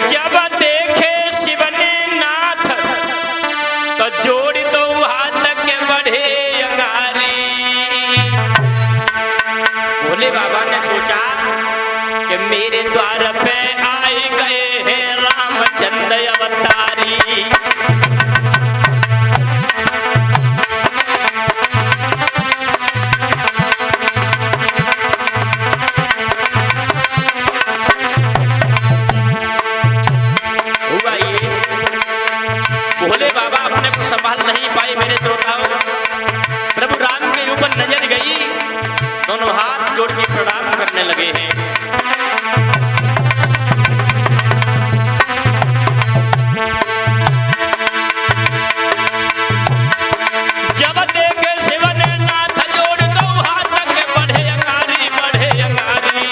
जब देखे शिव ने नाथ तो जोड़ दो हाथ के बढ़े अंगारी। भोले बाबा ने सोचा कि मेरे द्वार पे आए गए हैं रामचंद्र अवतारी। भोले बाबा अपने को संभाल नहीं पाए मेरे श्रोताओं। प्रभु राम के ऊपर नजर गई, दोनों हाथ जोड़ के प्रणाम करने लगे हैं। जब देखे शिव ने नाथ जोड़ दो हाथ के बढ़े अंगारी, बढ़े अंगारी।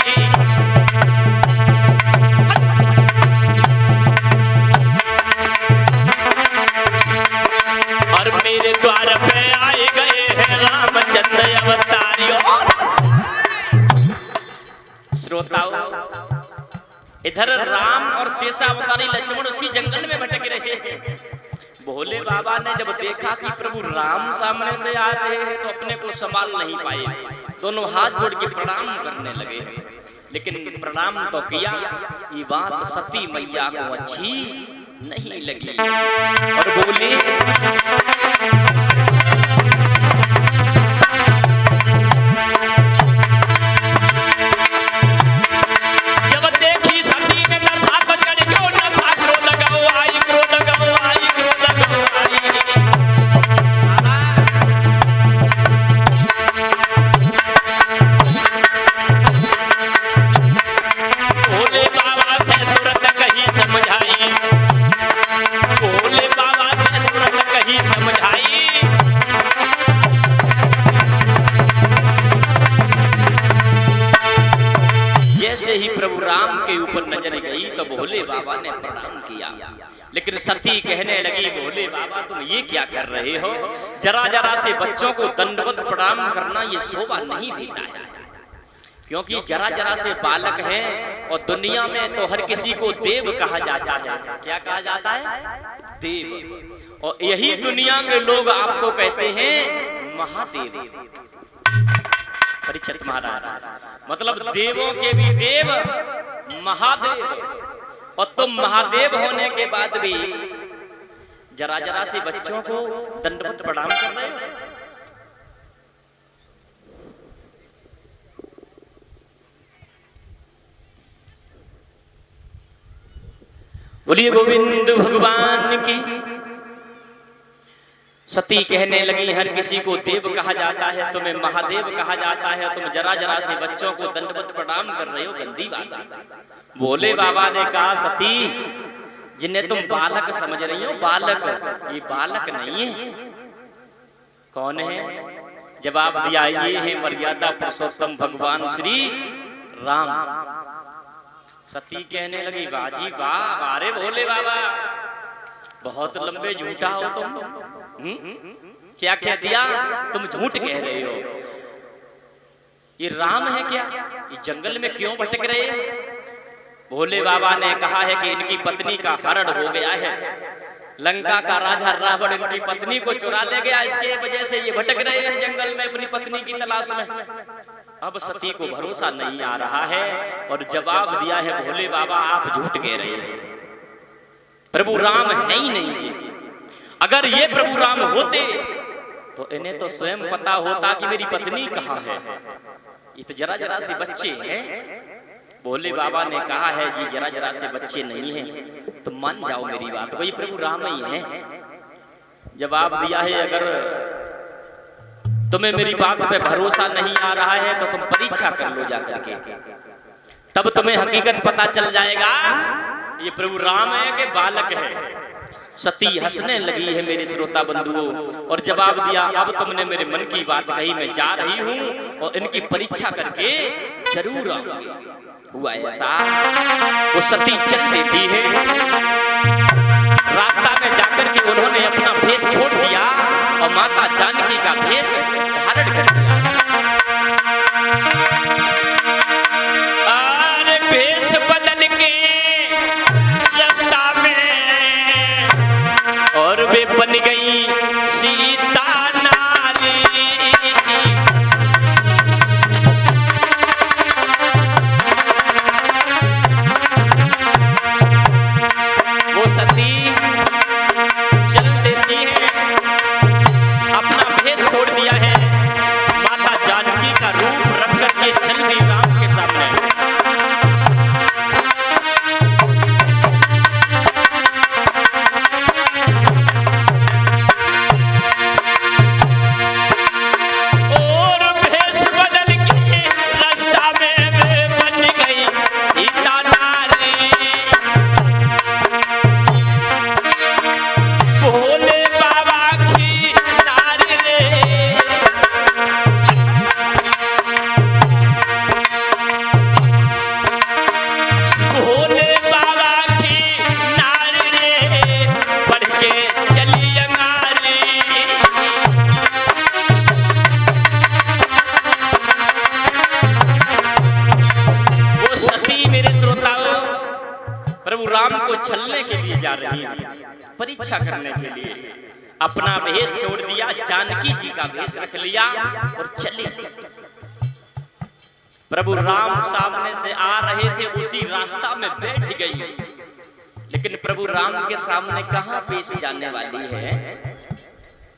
और मेरे द्वार पे आए गए हैं रामचंद्र अवतारी। श्रोताओं, इधर राम और शेषावतारी लक्ष्मण उसी जंगल में भटक रहे हैं। भोले बाबा ने जब देखा कि प्रभु राम सामने से आ रहे हैं तो अपने को संभाल नहीं पाए, दोनों हाथ जोड़ के प्रणाम करने लगे। लेकिन प्रणाम तो किया, ये बात सती मैया को अच्छी नहीं लगी और बोली, जब देखी सती ने नशा तो चढ़ गयो, नशा क्रोध गयो आई, क्रोध गयो आई, क्रोध गयो आई। भोले बाबा से तुरंत कही समझाई, भोले बाबा से तुरंत कही समझाई। जैसे ही प्रभु राम के ऊपर नजर गई तो भोले बाबा ने प्रणाम किया। लेकिन सती कहने लगी, भोले बाबा तुम ये क्या कर रहे हो? जरा जरा से बच्चों को दंडवत प्रणाम करना ये शोभा नहीं देता है, क्योंकि जरा जरा से बालक हैं और दुनिया में तो हर किसी को देव कहा जाता है। क्या कहा जाता है? देव। और यही दुनिया के लोग आपको कहते हैं महादेव। परीक्षित महाराज, मतलब देवों के भी देव महादेव, और तुम महादेव होने के बाद भी जरा जरा से बच्चों को दंडवत प्रणाम कर रहे हो। बोलिए गोविंद भगवान की। सती कहने लगी, हर किसी को देव कहा जाता है, तुम्हें महादेव कहा जाता है, तुम जरा जरा से बच्चों को दंडवत प्रणाम कर रहे हो, गंदी बात है। भोले बाबा ने कहा, सती जिन्हें तुम बालक समझ रही हो, बालक, ये बालक नहीं है। कौन है? जवाब दिया, ये है मर्यादा पुरुषोत्तम भगवान श्री राम। सती कहने लगी, बाजी वाह, अरे भोले बाबा बहुत लंबे झूठा हो तुम। क्या कह दिया? तुम झूठ कह रहे हो। ये राम है क्या? ये जंगल में क्यों भटक रहे हैं? भोले बाबा ने कहा है कि इनकी पत्नी का हरण हो गया है, लंका का राजा रावण इनकी पत्नी को चुरा ले गया, इसके वजह से ये भटक रहे हैं जंगल में अपनी पत्नी की तलाश में। अब सती को भरोसा नहीं आ रहा है और जवाब दिया है, भोले बाबा आप झूठ कह रहे हैं, प्रभु राम है ही नहीं जी। अगर ये प्रभु राम होते तो इन्हें तो स्वयं पता होता कि मेरी पत्नी कहाँ है। ये तो जरा जरा से बच्चे हैं। भोले बाबा ने कहा है, जी जरा जरा से बच्चे नहीं हैं तो मान जाओ मेरी बात, वही प्रभु राम ही है। जवाब दिया है, अगर तुम्हें मेरी बात पे भरोसा नहीं आ रहा है तो तुम परीक्षा कर लो जाकर के, तब तुम्हें हकीकत पता चल जाएगा ये प्रभु राम है कि बालक है। सती हंसने लगी है मेरे श्रोता बंधुओं और जवाब दिया, अब तुमने मेरे मन की बात कही, मैं जा रही हूँ और इनकी परीक्षा करके जरूर आऊंगी। हुआ ऐसा, वो सती चल देती है। रास्ता में जाकर के उन्होंने अपना भेष छोड़ दिया और माता जानकी का भेष धारण कर लिया। और भेष बदल के राम को छलने के लिए जा रही हैं, परीक्षा करने के लिए। अपना भेष छोड़ दिया, जानकी जी का भेष रख लिया और चले। प्रभु राम सामने से आ रहे थे, उसी रास्ता में बैठ गई, लेकिन प्रभु राम के सामने कहां पेश जाने वाली है।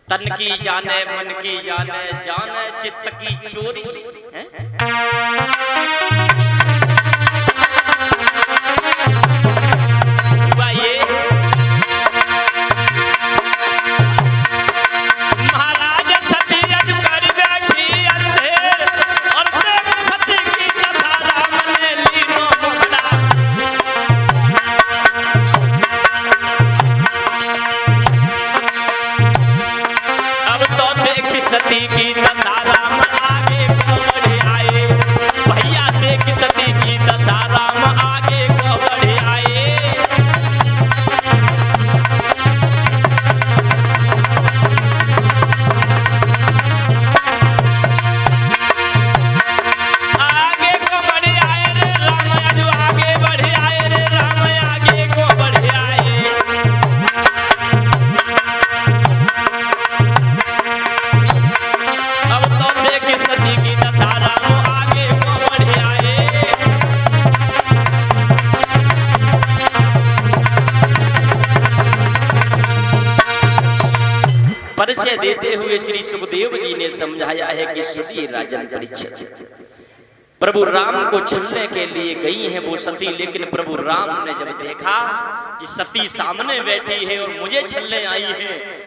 तन की जाने मन की जाने, जाने चित्त की चोरी है? सती की दशा राम आगे बढ़ आए, भैया देख सती की दशा राम आगे बढ़ आए। आगे को बढ़ आए रे राम, जो आगे बढ़ आए रे राम, आगे को बढ़ आए। सती की दशा राम आगे को बढ़ आए। परिचय देते हुए श्री सुखदेव जी ने समझाया है कि सुनिए राजन परीक्षित, प्रभु राम को छलने के लिए गई है वो सती, लेकिन प्रभु राम ने जब देखा कि सती सामने बैठी है और मुझे छलने आई है,